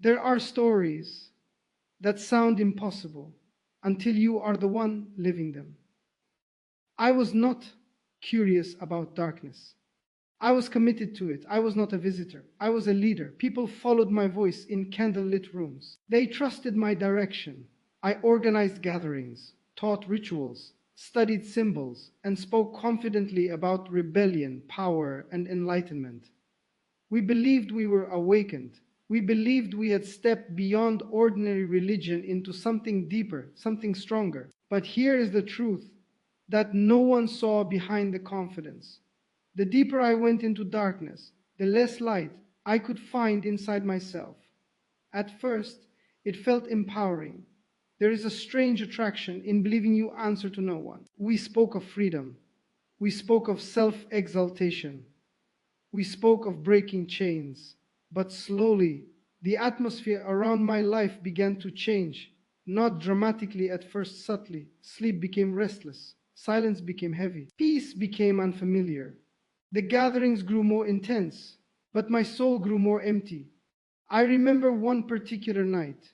There are stories that sound impossible until you are the one living them. I was not curious about darkness. I was committed to it. I was not a visitor. I was a leader. People followed my voice in candlelit rooms. They trusted my direction. I organized gatherings, taught rituals, studied symbols, and spoke confidently about rebellion, power, and enlightenment. We believed we were awakened. We believed we had stepped beyond ordinary religion into something deeper, something stronger. But here is the truth that no one saw behind the confidence. The deeper I went into darkness, the less light I could find inside myself. At first, it felt empowering. There is a strange attraction in believing you answer to no one. We spoke of freedom. We spoke of self-exaltation. We spoke of breaking chains. But slowly, the atmosphere around my life began to change. Not dramatically at first, subtly. Sleep became restless. Silence became heavy. Peace became unfamiliar. The gatherings grew more intense, but my soul grew more empty. I remember one particular night.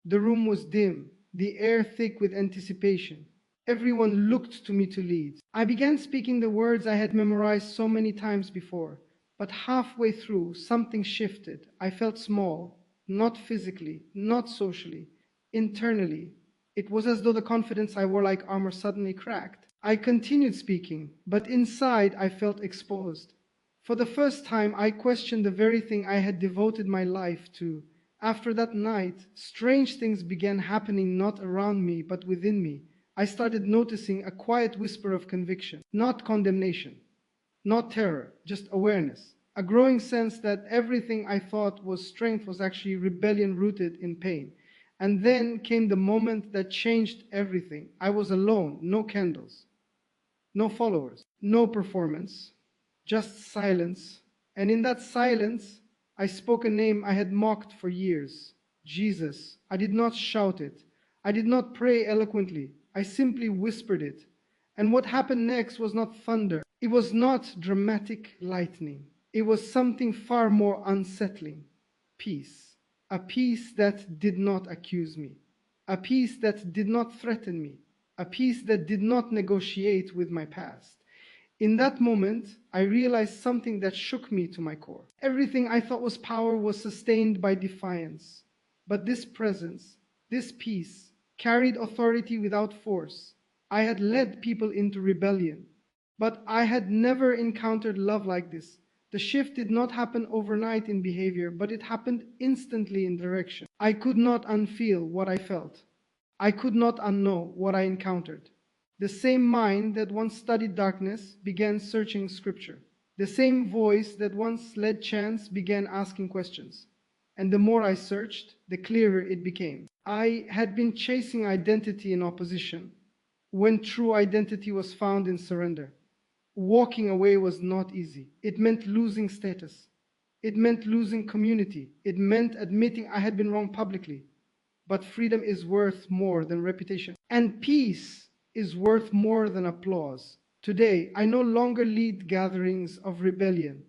The room was dim, the air thick with anticipation. Everyone looked to me to lead. I began speaking the words I had memorized so many times before, but halfway through, something shifted. I felt small, not physically, not socially, internally. It was as though the confidence I wore like armor suddenly cracked. I continued speaking, but inside I felt exposed. For the first time, I questioned the very thing I had devoted my life to. After that night, strange things began happening not around me, but within me. I started noticing a quiet whisper of conviction, not condemnation, not terror, just awareness. A growing sense that everything I thought was strength was actually rebellion rooted in pain. And then came the moment that changed everything. I was alone, no candles, no followers, no performance, just silence. And in that silence, I spoke a name I had mocked for years. Jesus. I did not shout it. I did not pray eloquently. I simply whispered it. And what happened next was not thunder. It was not dramatic lightning. It was something far more unsettling. Peace. A peace that did not accuse me. A peace that did not threaten me. A peace that did not negotiate with my past. In that moment, I realized something that shook me to my core. Everything I thought was power was sustained by defiance. But this presence, this peace, carried authority without force. I had led people into rebellion, but I had never encountered love like this. The shift did not happen overnight in behavior, but it happened instantly in direction. I could not unfeel what I felt. I could not unknow what I encountered. The same mind that once studied darkness began searching scripture. The same voice that once led chance began asking questions. And the more I searched, the clearer it became. I had been chasing identity in opposition, when true identity was found in surrender. Walking away was not easy. It meant losing status. It meant losing community. It meant admitting I had been wrong publicly. But freedom is worth more than reputation. And peace is worth more than applause. Today, I no longer lead gatherings of rebellion.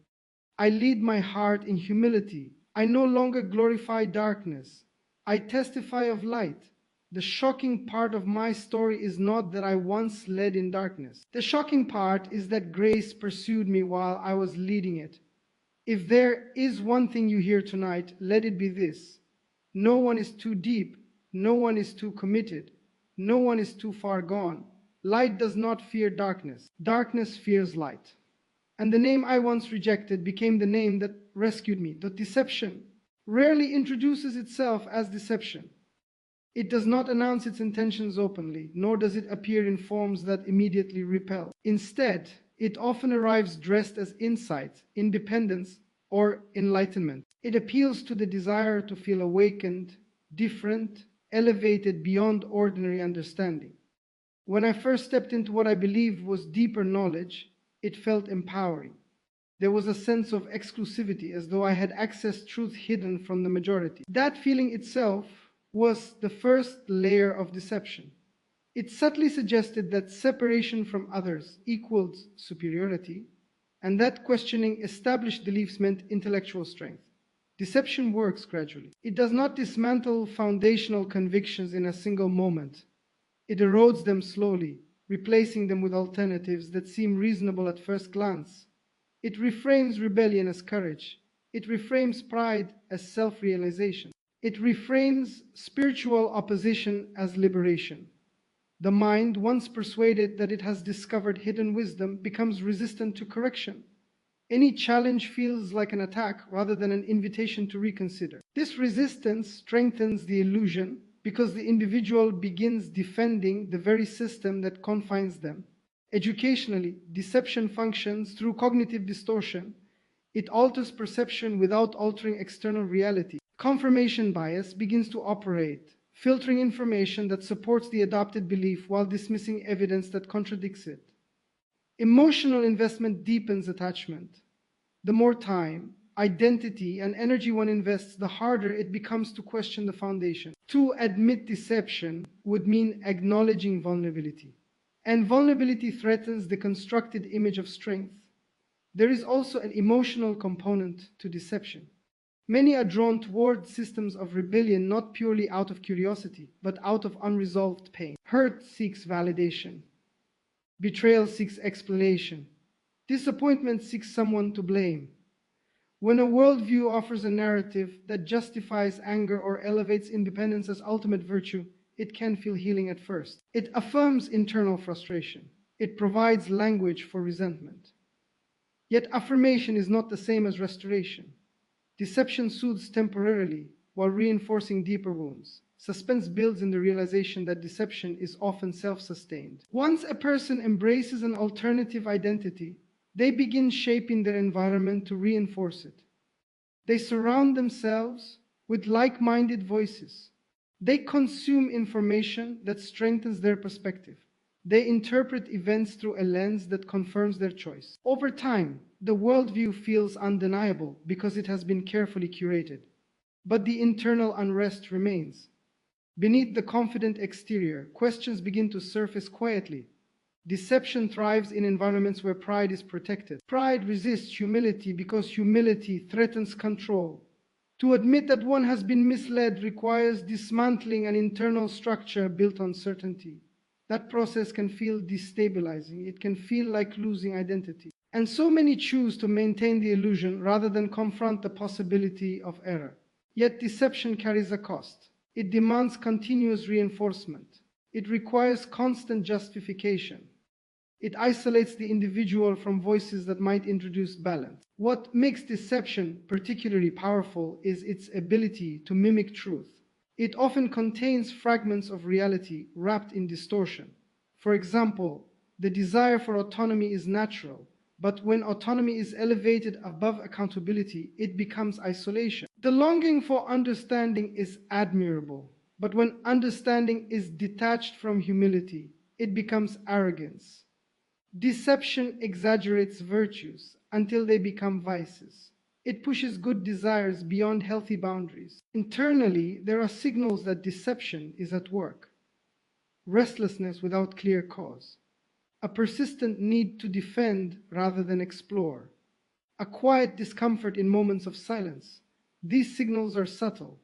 I lead my heart in humility. I no longer glorify darkness. I testify of light. The shocking part of my story is not that I once led in darkness. The shocking part is that grace pursued me while I was leading it. If there is one thing you hear tonight, let it be this. No one is too deep. No one is too committed. No one is too far gone. Light does not fear darkness. Darkness fears light. And the name I once rejected became the name that rescued me. The deception rarely introduces itself as deception. It does not announce its intentions openly, nor does it appear in forms that immediately repel. Instead, it often arrives dressed as insight, independence, or enlightenment. It appeals to the desire to feel awakened, different, elevated beyond ordinary understanding. When I first stepped into what I believed was deeper knowledge, it felt empowering. There was a sense of exclusivity, as though I had accessed truth hidden from the majority. That feeling itself was the first layer of deception. It subtly suggested that separation from others equaled superiority, and that questioning established beliefs meant intellectual strength. Deception works gradually. It does not dismantle foundational convictions in a single moment. It erodes them slowly, replacing them with alternatives that seem reasonable at first glance. It reframes rebellion as courage. It reframes pride as self-realization. It reframes spiritual opposition as liberation. The mind, once persuaded that it has discovered hidden wisdom, becomes resistant to correction. Any challenge feels like an attack rather than an invitation to reconsider. This resistance strengthens the illusion because the individual begins defending the very system that confines them. Educationally, deception functions through cognitive distortion. It alters perception without altering external reality. Confirmation bias begins to operate, filtering information that supports the adopted belief while dismissing evidence that contradicts it. Emotional investment deepens attachment. The more time, identity, and energy one invests, the harder it becomes to question the foundation. To admit deception would mean acknowledging vulnerability. And vulnerability threatens the constructed image of strength. There is also an emotional component to deception. Many are drawn toward systems of rebellion not purely out of curiosity, but out of unresolved pain. Hurt seeks validation. Betrayal seeks explanation. Disappointment seeks someone to blame. When a worldview offers a narrative that justifies anger or elevates independence as ultimate virtue, it can feel healing at first. It affirms internal frustration. It provides language for resentment. Yet affirmation is not the same as restoration. Deception soothes temporarily while reinforcing deeper wounds. Suspense builds in the realization that deception is often self-sustained. Once a person embraces an alternative identity, they begin shaping their environment to reinforce it. They surround themselves with like-minded voices. They consume information that strengthens their perspective. They interpret events through a lens that confirms their choice. Over time, the worldview feels undeniable because it has been carefully curated. But the internal unrest remains. Beneath the confident exterior, questions begin to surface quietly. Deception thrives in environments where pride is protected. Pride resists humility because humility threatens control. To admit that one has been misled requires dismantling an internal structure built on certainty. That process can feel destabilizing. It can feel like losing identity. And so many choose to maintain the illusion rather than confront the possibility of error. Yet deception carries a cost. It demands continuous reinforcement. It requires constant justification. It isolates the individual from voices that might introduce balance. What makes deception particularly powerful is its ability to mimic truth. It often contains fragments of reality wrapped in distortion. For example, the desire for autonomy is natural, but when autonomy is elevated above accountability, it becomes isolation. The longing for understanding is admirable, but when understanding is detached from humility, it becomes arrogance. Deception exaggerates virtues until they become vices. It pushes good desires beyond healthy boundaries. Internally, there are signals that deception is at work. Restlessness without clear cause. A persistent need to defend rather than explore. A quiet discomfort in moments of silence. These signals are subtle.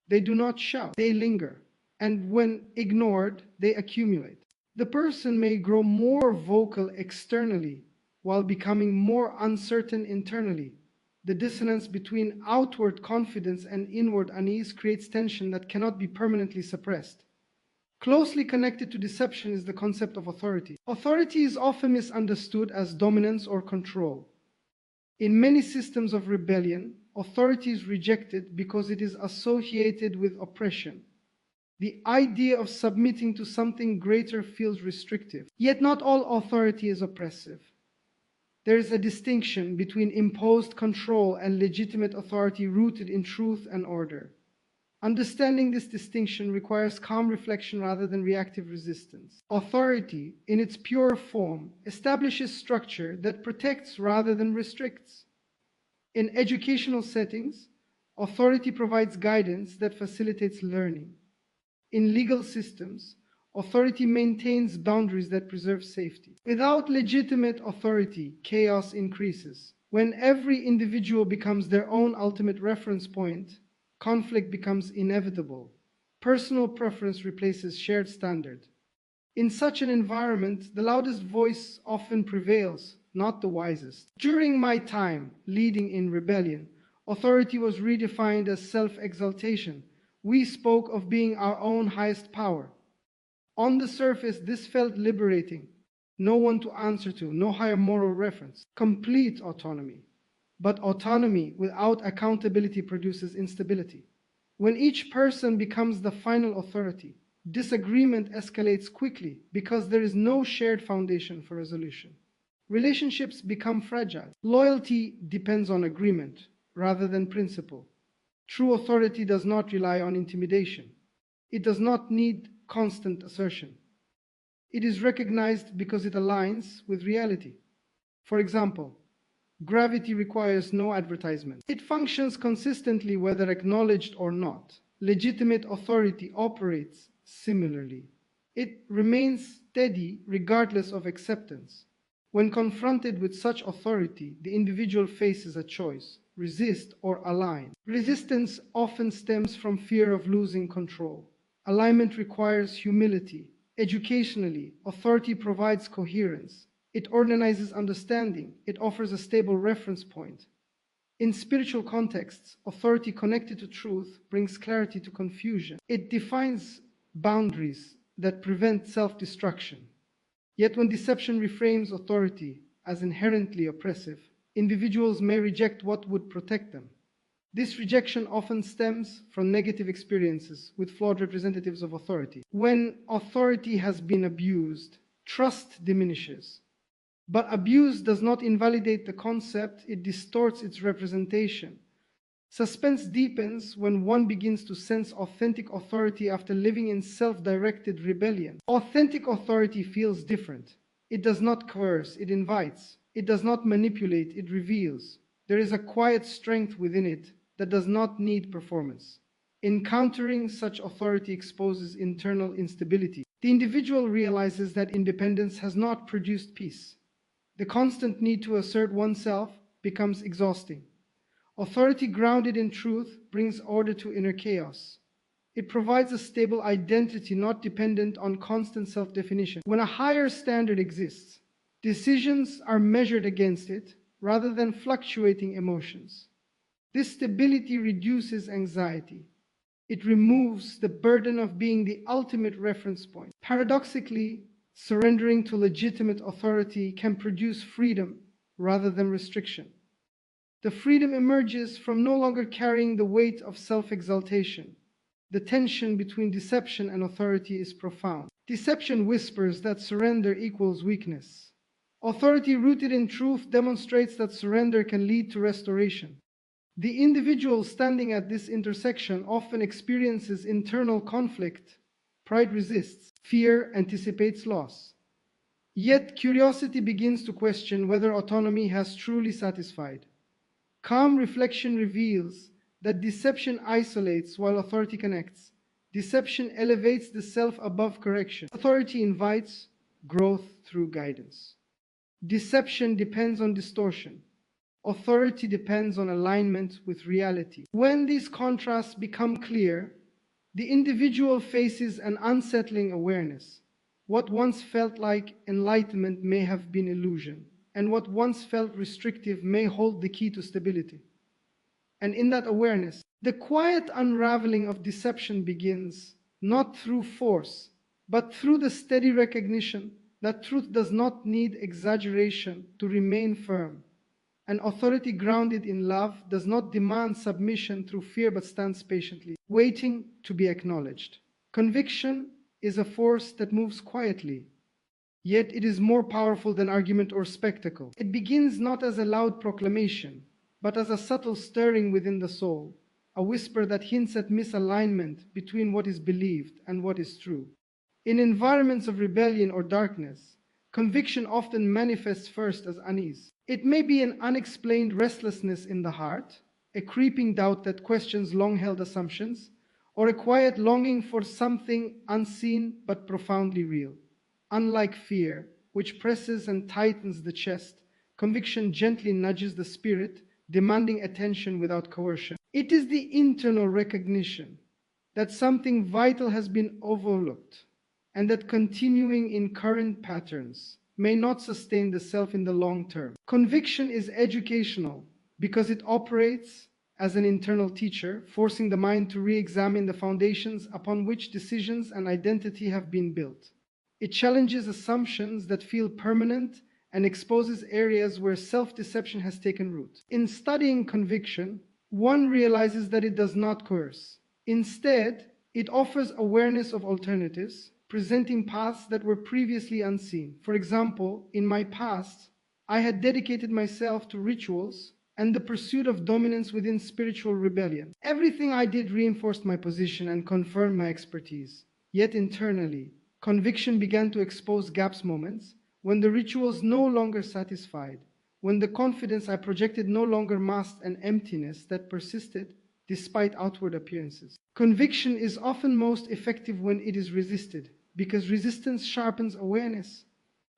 They do not shout, they linger. And when ignored, they accumulate. The person may grow more vocal externally while becoming more uncertain internally. The dissonance between outward confidence and inward unease creates tension that cannot be permanently suppressed. Closely connected to deception is the concept of authority. Authority is often misunderstood as dominance or control. In many systems of rebellion, authority is rejected because it is associated with oppression. The idea of submitting to something greater feels restrictive. Yet not all authority is oppressive. There is a distinction between imposed control and legitimate authority rooted in truth and order. Understanding this distinction requires calm reflection rather than reactive resistance. Authority, in its pure form, establishes structure that protects rather than restricts. In educational settings, authority provides guidance that facilitates learning. In legal systems, authority maintains boundaries that preserve safety. Without legitimate authority, chaos increases. When every individual becomes their own ultimate reference point, conflict becomes inevitable. Personal preference replaces shared standard. In such an environment, the loudest voice often prevails, not the wisest. During my time leading in rebellion, authority was redefined as self-exaltation. We spoke of being our own highest power. On the surface, this felt liberating. No one to answer to, no higher moral reference. Complete autonomy. But autonomy without accountability produces instability. When each person becomes the final authority, disagreement escalates quickly because there is no shared foundation for resolution. Relationships become fragile. Loyalty depends on agreement rather than principle. True authority does not rely on intimidation. It does not need constant assertion. It is recognized because it aligns with reality. For example, gravity requires no advertisement. It functions consistently whether acknowledged or not. Legitimate authority operates similarly. It remains steady regardless of acceptance. When confronted with such authority, the individual faces a choice: resist or align. Resistance often stems from fear of losing control. Alignment requires humility. Educationally, authority provides coherence. It organizes understanding. It offers a stable reference point. In spiritual contexts, authority connected to truth brings clarity to confusion. It defines boundaries that prevent self-destruction. Yet when deception reframes authority as inherently oppressive, individuals may reject what would protect them. This rejection often stems from negative experiences with flawed representatives of authority. When authority has been abused, trust diminishes. But abuse does not invalidate the concept, it distorts its representation. Suspense deepens when one begins to sense authentic authority after living in self-directed rebellion. Authentic authority feels different. It does not coerce, it invites. It does not manipulate, it reveals. There is a quiet strength within it that does not need performance. Encountering such authority exposes internal instability. The individual realizes that independence has not produced peace. The constant need to assert oneself becomes exhausting. Authority grounded in truth brings order to inner chaos. It provides a stable identity not dependent on constant self-definition. When a higher standard exists, decisions are measured against it rather than fluctuating emotions. This stability reduces anxiety. It removes the burden of being the ultimate reference point. Paradoxically, surrendering to legitimate authority can produce freedom rather than restriction. The freedom emerges from no longer carrying the weight of self-exaltation. The tension between deception and authority is profound. Deception whispers that surrender equals weakness. Authority rooted in truth demonstrates that surrender can lead to restoration. The individual standing at this intersection often experiences internal conflict. Pride resists. Fear anticipates loss. Yet curiosity begins to question whether autonomy has truly satisfied. Calm reflection reveals that deception isolates while authority connects. Deception elevates the self above correction. Authority invites growth through guidance. Deception depends on distortion. Authority depends on alignment with reality. When these contrasts become clear, the individual faces an unsettling awareness. What once felt like enlightenment may have been illusion, and what once felt restrictive may hold the key to stability. And in that awareness, the quiet unraveling of deception begins, not through force, but through the steady recognition that truth does not need exaggeration to remain firm. An authority grounded in love does not demand submission through fear but stands patiently, waiting to be acknowledged. Conviction is a force that moves quietly, yet it is more powerful than argument or spectacle. It begins not as a loud proclamation, but as a subtle stirring within the soul, a whisper that hints at misalignment between what is believed and what is true. In environments of rebellion or darkness, conviction often manifests first as unease. It may be an unexplained restlessness in the heart, a creeping doubt that questions long-held assumptions, or a quiet longing for something unseen but profoundly real. Unlike fear, which presses and tightens the chest, Conviction gently nudges the spirit, demanding attention without coercion. It is the internal recognition that something vital has been overlooked and that continuing in current patterns may not sustain the self in the long term. Conviction is educational because it operates as an internal teacher, forcing the mind to re-examine the foundations upon which decisions and identity have been built. It challenges assumptions that feel permanent and exposes areas where self-deception has taken root. In studying conviction, one realizes that it does not coerce. Instead, it offers awareness of alternatives, presenting paths that were previously unseen. For example, in my past, I had dedicated myself to rituals and the pursuit of dominance within spiritual rebellion. Everything I did reinforced my position and confirmed my expertise. Yet internally, conviction began to expose gaps, moments when the rituals no longer satisfied, when the confidence I projected no longer masked an emptiness that persisted despite outward appearances. Conviction is often most effective when it is resisted, because resistance sharpens awareness.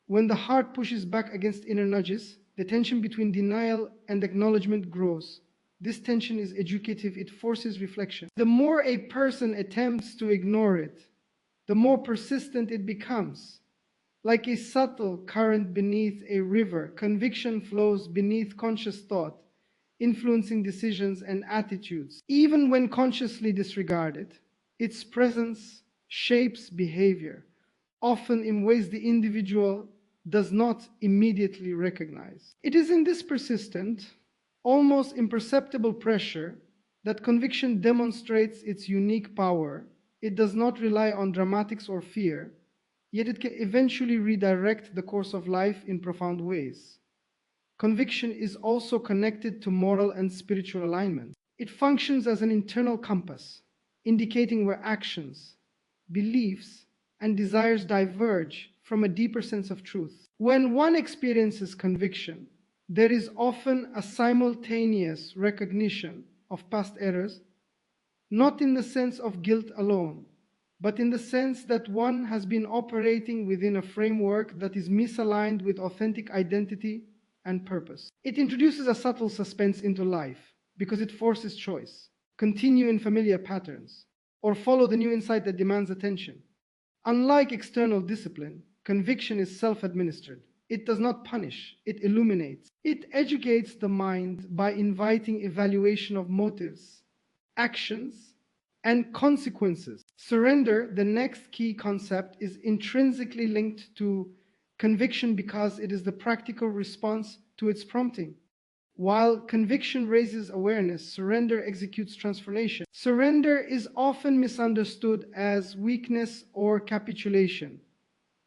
When the heart pushes back against inner nudges, the tension between denial and acknowledgement grows. This tension is educative, it forces reflection. The more a person attempts to ignore it, the more persistent it becomes. Like a subtle current beneath a river, conviction flows beneath conscious thought, influencing decisions and attitudes. Even when consciously disregarded, its presence shapes behavior, often in ways the individual does not immediately recognize. It is in this persistent, almost imperceptible pressure that conviction demonstrates its unique power. It does not rely on dramatics or fear, yet it can eventually redirect the course of life in profound ways. Conviction is also connected to moral and spiritual alignment. It functions as an internal compass, indicating where actions, beliefs, and desires diverge from a deeper sense of truth. When one experiences conviction, there is often a simultaneous recognition of past errors, not in the sense of guilt alone, but in the sense that one has been operating within a framework that is misaligned with authentic identity and purpose. It introduces a subtle suspense into life because it forces choice, continue in familiar patterns, or follow the new insight that demands attention. Unlike external discipline, conviction is self-administered. It does not punish, it illuminates. It educates the mind by inviting evaluation of motives, actions, and consequences. Surrender, the next key concept, is intrinsically linked to conviction because it is the practical response to its prompting. While conviction raises awareness, surrender executes transformation. Surrender is often misunderstood as weakness or capitulation,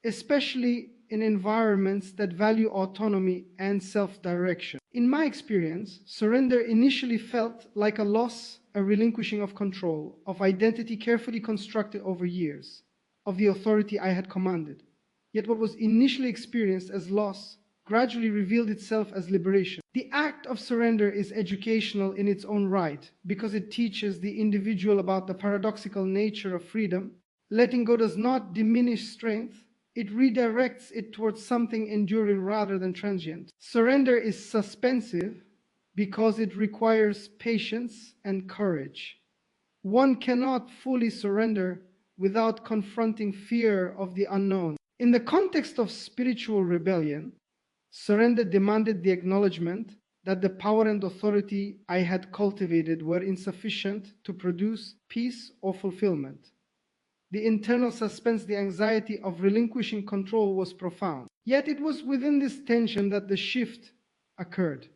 especially in environments that value autonomy and self-direction. In my experience, surrender initially felt like a loss, a relinquishing of control, of identity carefully constructed over years, of the authority I had commanded. Yet what was initially experienced as loss gradually revealed itself as liberation. The act of surrender is educational in its own right because it teaches the individual about the paradoxical nature of freedom. Letting go does not diminish strength, it redirects it towards something enduring rather than transient. Surrender is suspensive because it requires patience and courage. One cannot fully surrender without confronting fear of the unknown. In the context of spiritual rebellion, surrender demanded the acknowledgement that the power and authority I had cultivated were insufficient to produce peace or fulfillment. The internal suspense, the anxiety of relinquishing control was profound. Yet it was within this tension that the shift occurred.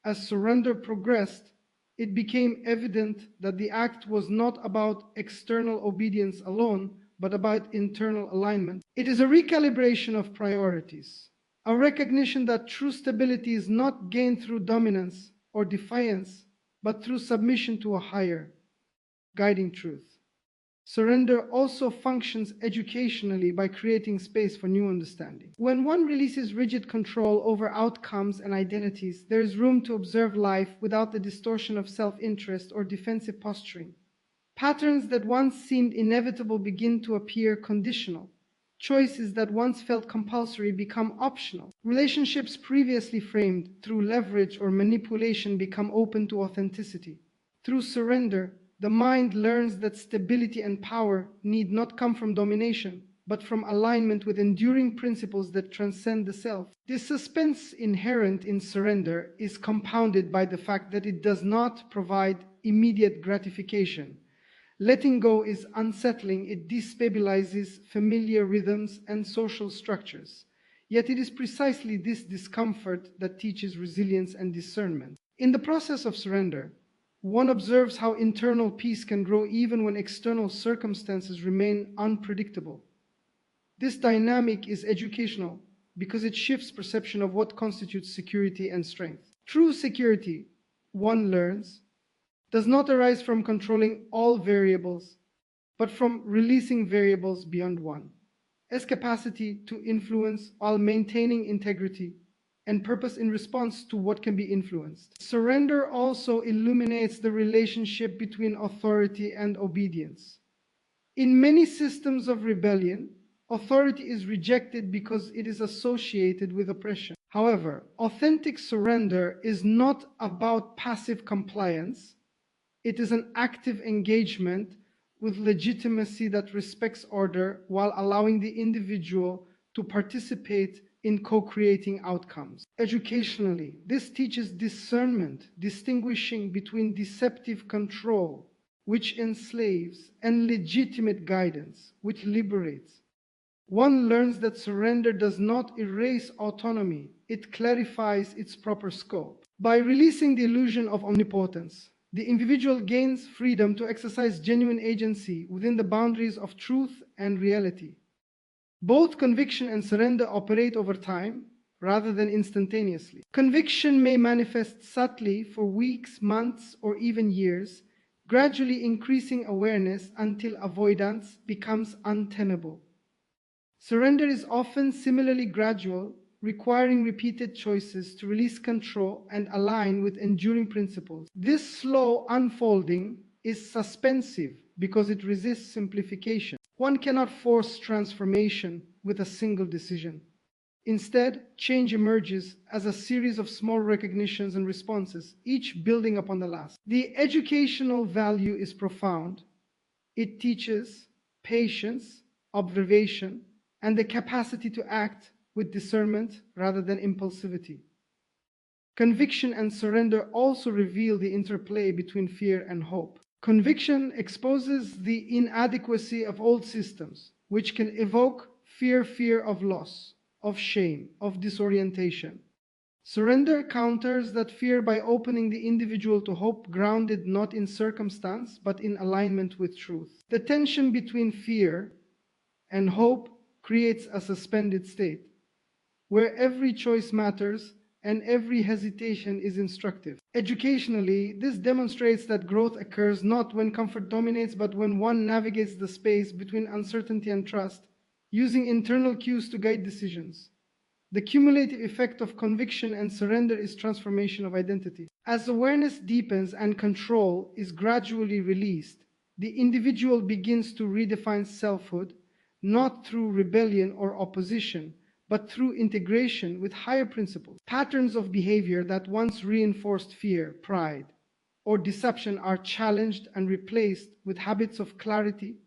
As surrender progressed, it became evident that the act was not about external obedience alone, but about internal alignment. It is a recalibration of priorities, a recognition that true stability is not gained through dominance or defiance, but through submission to a higher, guiding truth. Surrender also functions educationally by creating space for new understanding. When one releases rigid control over outcomes and identities, there is room to observe life without the distortion of self-interest or defensive posturing. Patterns that once seemed inevitable begin to appear conditional. Choices that once felt compulsory become optional. Relationships previously framed through leverage or manipulation become open to authenticity. Through surrender, the mind learns that stability and power need not come from domination, but from alignment with enduring principles that transcend the self. The suspense inherent in surrender is compounded by the fact that it does not provide immediate gratification. Letting go is unsettling, it destabilizes familiar rhythms and social structures. Yet it is precisely this discomfort that teaches resilience and discernment. In the process of surrender, one observes how internal peace can grow even when external circumstances remain unpredictable. This dynamic is educational because it shifts perception of what constitutes security and strength. True security, one learns, does not arise from controlling all variables, but from releasing variables beyond one. As capacity to influence while maintaining integrity and purpose in response to what can be influenced. Surrender also illuminates the relationship between authority and obedience. In many systems of rebellion, authority is rejected because it is associated with oppression. However, authentic surrender is not about passive compliance. It is an active engagement with legitimacy that respects order while allowing the individual to participate in co-creating outcomes. Educationally, this teaches discernment, distinguishing between deceptive control, which enslaves, and legitimate guidance, which liberates. One learns that surrender does not erase autonomy, it clarifies its proper scope. By releasing the illusion of omnipotence, the individual gains freedom to exercise genuine agency within the boundaries of truth and reality. Both conviction and surrender operate over time rather than instantaneously. Conviction may manifest subtly for weeks, months, or even years, gradually increasing awareness until avoidance becomes untenable. Surrender is often similarly gradual, requiring repeated choices to release control and align with enduring principles. This slow unfolding is suspensive because it resists simplification. One cannot force transformation with a single decision. Instead, change emerges as a series of small recognitions and responses, each building upon the last. The educational value is profound. It teaches patience, observation, and the capacity to act with discernment rather than impulsivity. Conviction and surrender also reveal the interplay between fear and hope. Conviction exposes the inadequacy of old systems, which can evoke fear of loss, of shame, of disorientation. Surrender counters that fear by opening the individual to hope grounded not in circumstance, but in alignment with truth. The tension between fear and hope creates a suspended state, where every choice matters and every hesitation is instructive. Educationally, this demonstrates that growth occurs not when comfort dominates, but when one navigates the space between uncertainty and trust, using internal cues to guide decisions. The cumulative effect of conviction and surrender is transformation of identity. As awareness deepens and control is gradually released, the individual begins to redefine selfhood, not through rebellion or opposition, but through integration with higher principles. Patterns of behavior that once reinforced fear, pride, or deception are challenged and replaced with habits of clarity,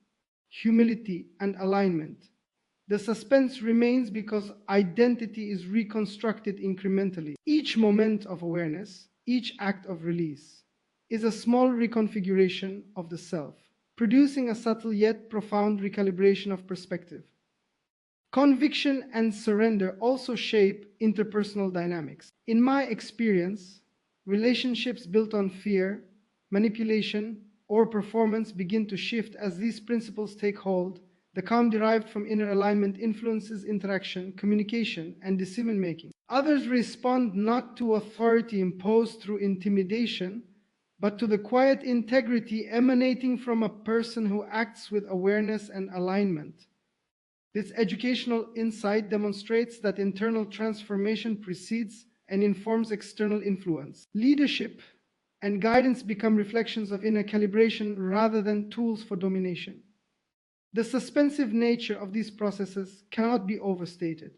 humility, and alignment. The suspense remains because identity is reconstructed incrementally. Each moment of awareness, each act of release, is a small reconfiguration of the self, producing a subtle yet profound recalibration of perspective. Conviction and surrender also shape interpersonal dynamics. In my experience, relationships built on fear, manipulation, or performance begin to shift as these principles take hold. The calm derived from inner alignment influences interaction, communication, and decision-making. Others respond not to authority imposed through intimidation, but to the quiet integrity emanating from a person who acts with awareness and alignment. This educational insight demonstrates that internal transformation precedes and informs external influence. Leadership and guidance become reflections of inner calibration rather than tools for domination. The suspensive nature of these processes cannot be overstated.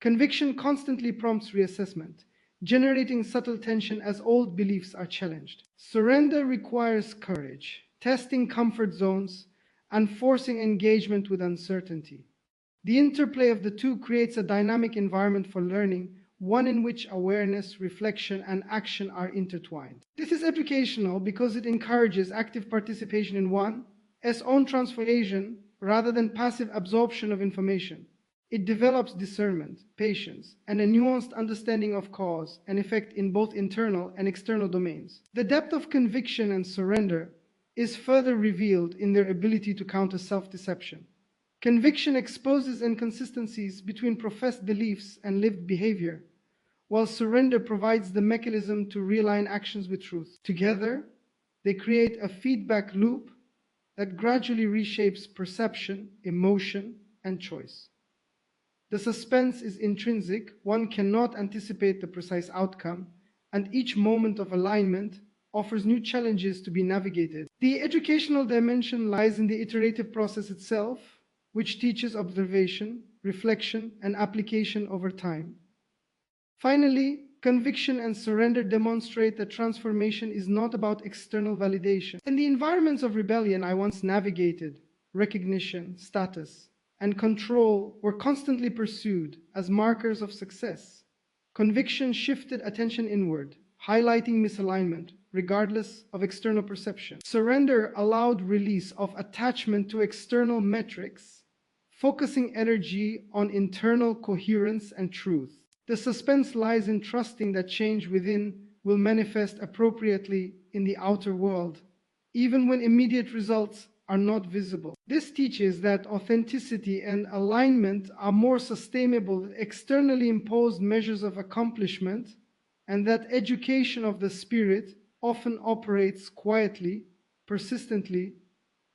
Conviction constantly prompts reassessment, generating subtle tension as old beliefs are challenged. Surrender requires courage, testing comfort zones, and forcing engagement with uncertainty. The interplay of the two creates a dynamic environment for learning, one in which awareness, reflection, and action are intertwined. This is educational because it encourages active participation in one's own transformation rather than passive absorption of information. It develops discernment, patience, and a nuanced understanding of cause and effect in both internal and external domains. The depth of conviction and surrender is further revealed in their ability to counter self-deception. Conviction exposes inconsistencies between professed beliefs and lived behavior, while surrender provides the mechanism to realign actions with truth. Together, they create a feedback loop that gradually reshapes perception, emotion, and choice. The suspense is intrinsic, one cannot anticipate the precise outcome, and each moment of alignment offers new challenges to be navigated. The educational dimension lies in the iterative process itself, which teaches observation, reflection, and application over time. Finally, conviction and surrender demonstrate that transformation is not about external validation. In the environments of rebellion I once navigated, recognition, status, and control were constantly pursued as markers of success. Conviction shifted attention inward, highlighting misalignment, regardless of external perception. Surrender allowed release of attachment to external metrics, focusing energy on internal coherence and truth. The suspense lies in trusting that change within will manifest appropriately in the outer world, even when immediate results are not visible. This teaches that authenticity and alignment are more sustainable than externally imposed measures of accomplishment, and that education of the spirit often operates quietly, persistently,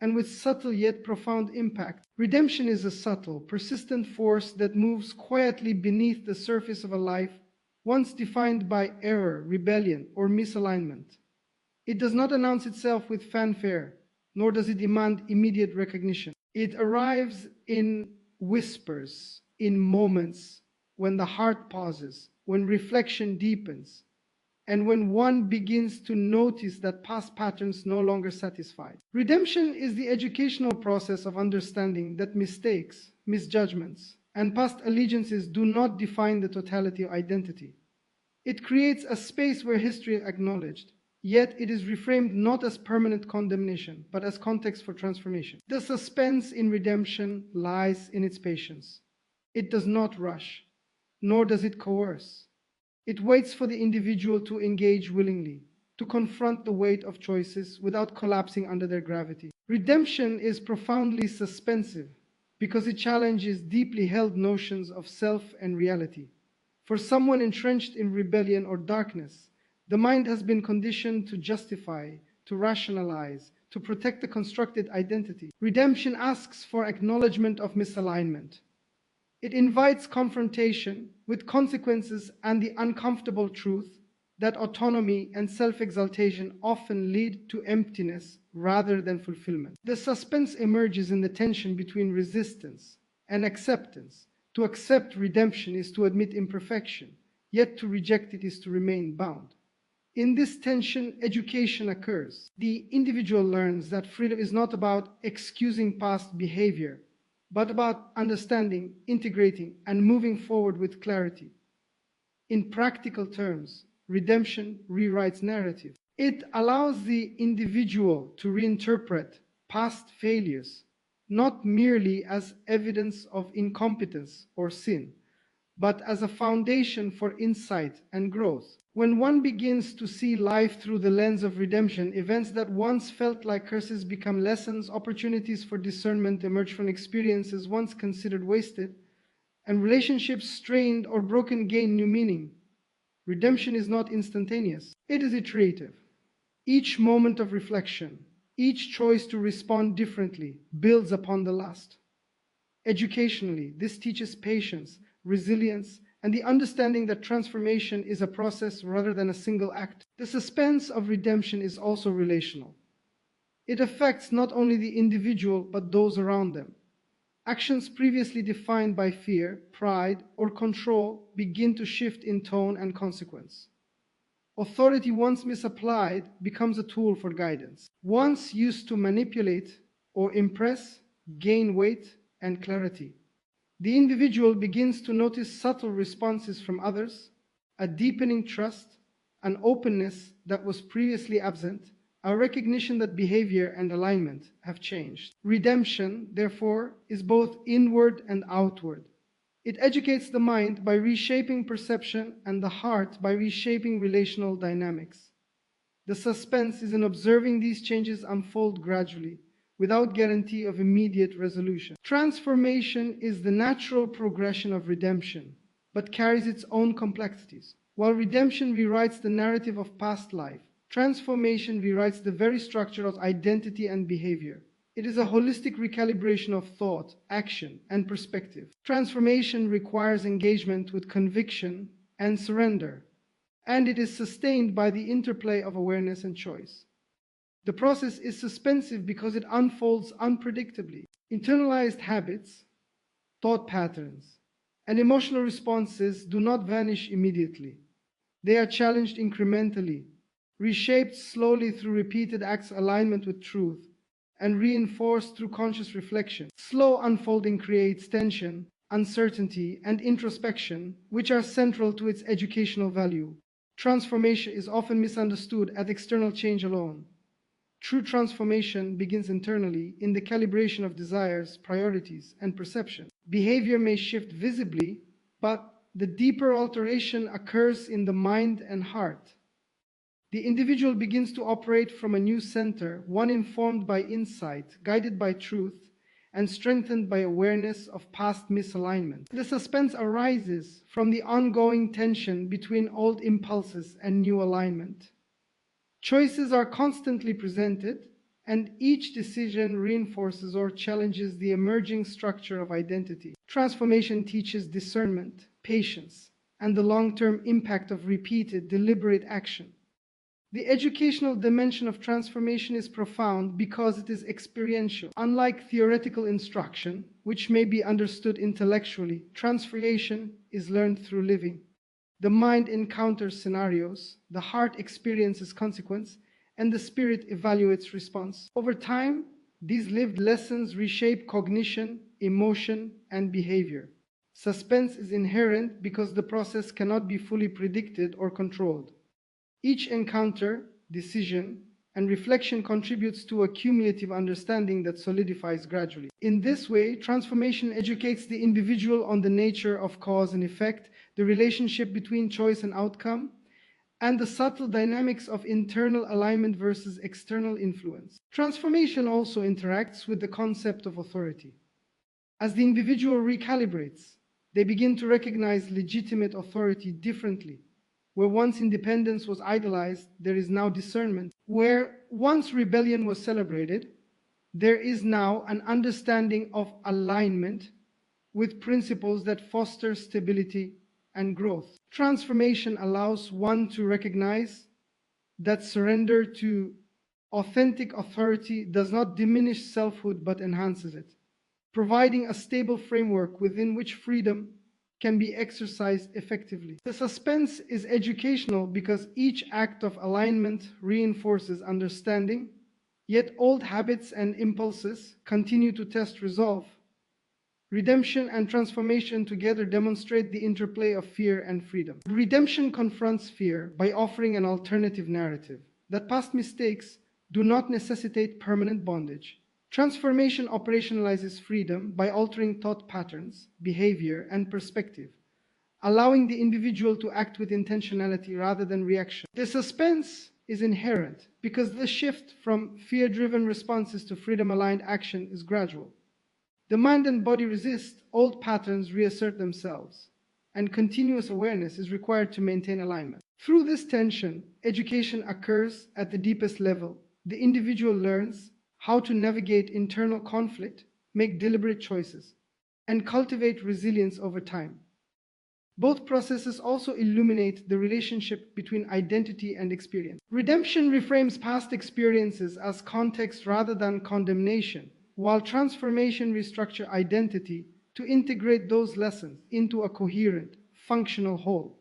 and with subtle yet profound impact. Redemption is a subtle, persistent force that moves quietly beneath the surface of a life once defined by error, rebellion, or misalignment. It does not announce itself with fanfare, nor does it demand immediate recognition. It arrives in whispers, in moments when the heart pauses, when reflection deepens, and when one begins to notice that past patterns no longer satisfy. Redemption is the educational process of understanding that mistakes, misjudgments, and past allegiances do not define the totality of identity. It creates a space where history is acknowledged, yet it is reframed not as permanent condemnation, but as context for transformation. The suspense in redemption lies in its patience. It does not rush, nor does it coerce. It waits for the individual to engage willingly, to confront the weight of choices without collapsing under their gravity. Redemption is profoundly suspensive because it challenges deeply held notions of self and reality. For someone entrenched in rebellion or darkness, the mind has been conditioned to justify, to rationalize, to protect the constructed identity. Redemption asks for acknowledgement of misalignment. It invites confrontation with consequences and the uncomfortable truth that autonomy and self-exaltation often lead to emptiness rather than fulfillment. The suspense emerges in the tension between resistance and acceptance. To accept redemption is to admit imperfection, yet to reject it is to remain bound. In this tension, education occurs. The individual learns that freedom is not about excusing past behavior, but about understanding, integrating, and moving forward with clarity. In practical terms, redemption rewrites narrative. It allows the individual to reinterpret past failures, not merely as evidence of incompetence or sin, but as a foundation for insight and growth. When one begins to see life through the lens of redemption, events that once felt like curses become lessons, opportunities for discernment emerge from experiences once considered wasted, and relationships strained or broken gain new meaning. Redemption is not instantaneous, it is iterative. Each moment of reflection, each choice to respond differently builds upon the last. Educationally, this teaches patience, resilience, and the understanding that transformation is a process rather than a single act. The suspense of redemption is also relational. It affects not only the individual but those around them. Actions previously defined by fear, pride, or control begin to shift in tone and consequence. Authority once misapplied becomes a tool for guidance. Once used to manipulate or impress, gain weight and clarity. The individual begins to notice subtle responses from others, a deepening trust, an openness that was previously absent, a recognition that behavior and alignment have changed. Redemption, therefore, is both inward and outward. It educates the mind by reshaping perception and the heart by reshaping relational dynamics. The suspense is in observing these changes unfold gradually, without guarantee of immediate resolution. Transformation is the natural progression of redemption, but carries its own complexities. While redemption rewrites the narrative of past life, transformation rewrites the very structure of identity and behavior. It is a holistic recalibration of thought, action, and perspective. Transformation requires engagement with conviction and surrender, and it is sustained by the interplay of awareness and choice. The process is suspensive because it unfolds unpredictably. Internalized habits, thought patterns, and emotional responses do not vanish immediately. They are challenged incrementally, reshaped slowly through repeated acts of alignment with truth, and reinforced through conscious reflection. Slow unfolding creates tension, uncertainty, and introspection, which are central to its educational value. Transformation is often misunderstood as external change alone. True transformation begins internally in the calibration of desires, priorities, and perception. Behavior may shift visibly, but the deeper alteration occurs in the mind and heart. The individual begins to operate from a new center, one informed by insight, guided by truth, and strengthened by awareness of past misalignment. The suspense arises from the ongoing tension between old impulses and new alignment. Choices are constantly presented, and each decision reinforces or challenges the emerging structure of identity. Transformation teaches discernment, patience, and the long-term impact of repeated, deliberate action. The educational dimension of transformation is profound because it is experiential. Unlike theoretical instruction, which may be understood intellectually, transformation is learned through living. The mind encounters scenarios, the heart experiences consequence, and the spirit evaluates response. Over time, these lived lessons reshape cognition, emotion, and behavior. Suspense is inherent because the process cannot be fully predicted or controlled. Each encounter, decision, and reflection contributes to a cumulative understanding that solidifies gradually. In this way, transformation educates the individual on the nature of cause and effect, the relationship between choice and outcome, and the subtle dynamics of internal alignment versus external influence. Transformation also interacts with the concept of authority. As the individual recalibrates, they begin to recognize legitimate authority differently. Where once independence was idolized, there is now discernment. Where once rebellion was celebrated, there is now an understanding of alignment with principles that foster stability and growth. Transformation allows one to recognize that surrender to authentic authority does not diminish selfhood but enhances it, providing a stable framework within which freedom can be exercised effectively. The suspense is educational because each act of alignment reinforces understanding, yet old habits and impulses continue to test resolve. Redemption and transformation together demonstrate the interplay of fear and freedom. Redemption confronts fear by offering an alternative narrative that past mistakes do not necessitate permanent bondage. Transformation operationalizes freedom by altering thought patterns, behavior, and perspective, allowing the individual to act with intentionality rather than reaction. The suspense is inherent because the shift from fear-driven responses to freedom-aligned action is gradual. The mind and body resist, old patterns reassert themselves, and continuous awareness is required to maintain alignment. Through this tension, education occurs at the deepest level. The individual learns how to navigate internal conflict, make deliberate choices, and cultivate resilience over time. Both processes also illuminate the relationship between identity and experience. Redemption reframes past experiences as context rather than condemnation, while transformation restructures identity to integrate those lessons into a coherent, functional whole.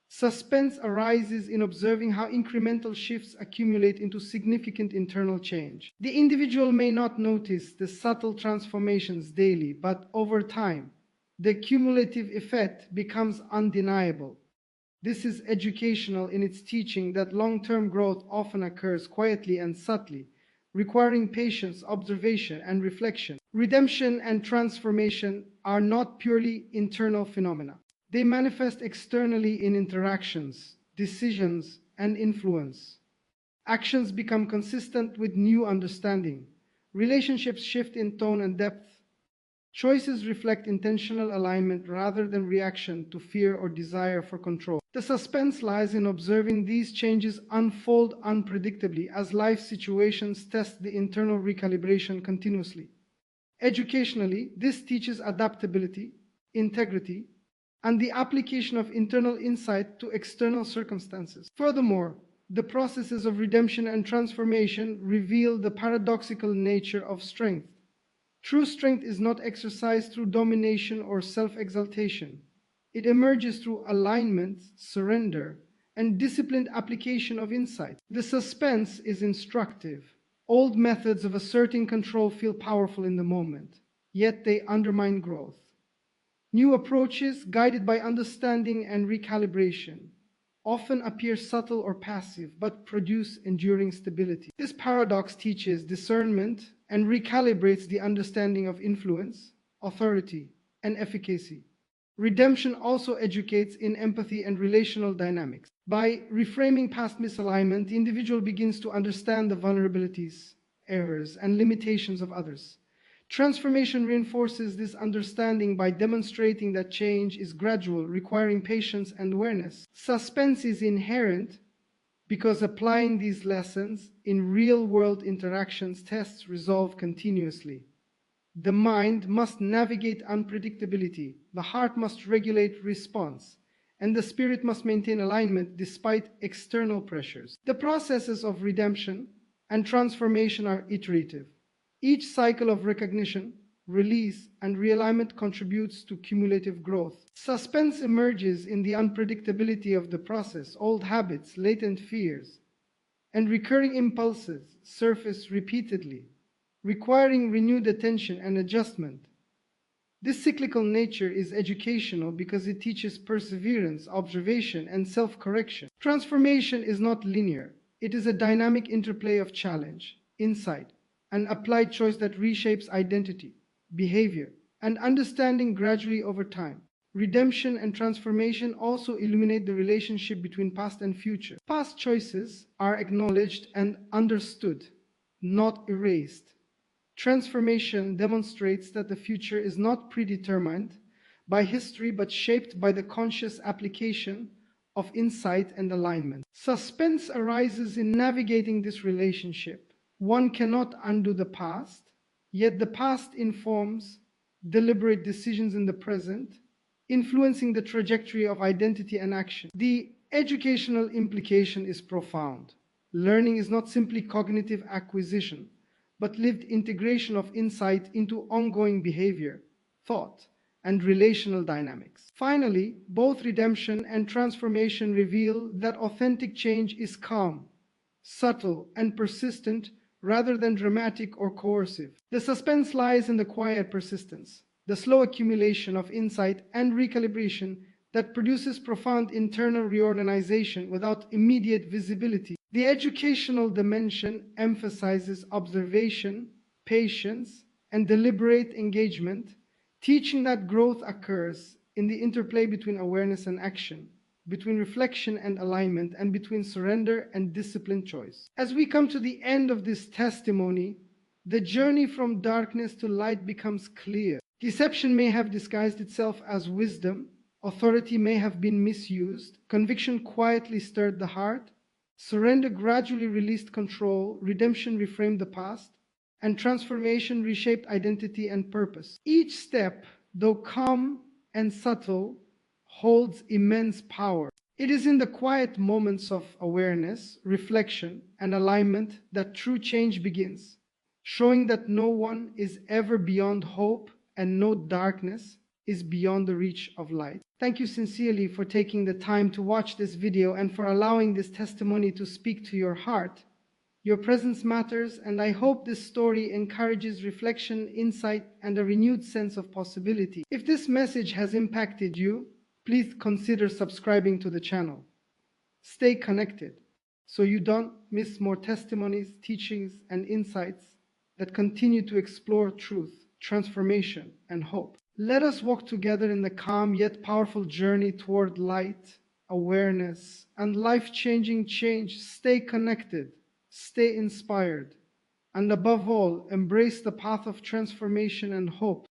Suspense arises in observing how incremental shifts accumulate into significant internal change. The individual may not notice the subtle transformations daily, but over time, the cumulative effect becomes undeniable. This is educational in its teaching that long-term growth often occurs quietly and subtly, requiring patience, observation, and reflection. Redemption and transformation are not purely internal phenomena. They manifest externally in interactions, decisions, and influence. Actions become consistent with new understanding. Relationships shift in tone and depth. Choices reflect intentional alignment rather than reaction to fear or desire for control. The suspense lies in observing these changes unfold unpredictably as life situations test the internal recalibration continuously. Educationally, this teaches adaptability, integrity, and the application of internal insight to external circumstances. Furthermore, the processes of redemption and transformation reveal the paradoxical nature of strength. True strength is not exercised through domination or self-exaltation. It emerges through alignment, surrender, and disciplined application of insight. The suspense is instructive. Old methods of asserting control feel powerful in the moment, yet they undermine growth. New approaches, guided by understanding and recalibration, often appear subtle or passive, but produce enduring stability. This paradox teaches discernment and recalibrates the understanding of influence, authority, and efficacy. Redemption also educates in empathy and relational dynamics. By reframing past misalignment, the individual begins to understand the vulnerabilities, errors, and limitations of others. Transformation reinforces this understanding by demonstrating that change is gradual, requiring patience and awareness. Suspense is inherent because applying these lessons in real-world interactions tests resolve continuously. The mind must navigate unpredictability, the heart must regulate response, and the spirit must maintain alignment despite external pressures. The processes of redemption and transformation are iterative. Each cycle of recognition, release, and realignment contributes to cumulative growth. Suspense emerges in the unpredictability of the process. Old habits, latent fears, and recurring impulses surface repeatedly, requiring renewed attention and adjustment. This cyclical nature is educational because it teaches perseverance, observation, and self-correction. Transformation is not linear. It is a dynamic interplay of challenge, insight, and applied choice that reshapes identity, behavior, and understanding gradually over time. Redemption and transformation also illuminate the relationship between past and future. Past choices are acknowledged and understood, not erased. Transformation demonstrates that the future is not predetermined by history but shaped by the conscious application of insight and alignment. Suspense arises in navigating this relationship. One cannot undo the past, yet the past informs deliberate decisions in the present, influencing the trajectory of identity and action. The educational implication is profound. Learning is not simply cognitive acquisition, but lived integration of insight into ongoing behavior, thought, and relational dynamics. Finally, both redemption and transformation reveal that authentic change is calm, subtle, and persistent rather than dramatic or coercive. The suspense lies in the quiet persistence, the slow accumulation of insight and recalibration that produces profound internal reorganization without immediate visibility. The educational dimension emphasizes observation, patience, and deliberate engagement, teaching that growth occurs in the interplay between awareness and action, between reflection and alignment, and between surrender and disciplined choice. As we come to the end of this testimony, the journey from darkness to light becomes clear. Deception may have disguised itself as wisdom, authority may have been misused, conviction quietly stirred the heart, surrender gradually released control, redemption reframed the past, and transformation reshaped identity and purpose. Each step, though calm and subtle, holds immense power. It is in the quiet moments of awareness, reflection, and alignment that true change begins, showing that no one is ever beyond hope and no darkness is beyond the reach of light. Thank you sincerely for taking the time to watch this video and for allowing this testimony to speak to your heart. Your presence matters, and I hope this story encourages reflection, insight, and a renewed sense of possibility. If this message has impacted you, please consider subscribing to the channel. Stay connected so you don't miss more testimonies, teachings, and insights that continue to explore truth, transformation, and hope. Let us walk together in the calm yet powerful journey toward light, awareness, and life-changing change. Stay connected. Stay inspired, and above all, embrace the path of transformation and hope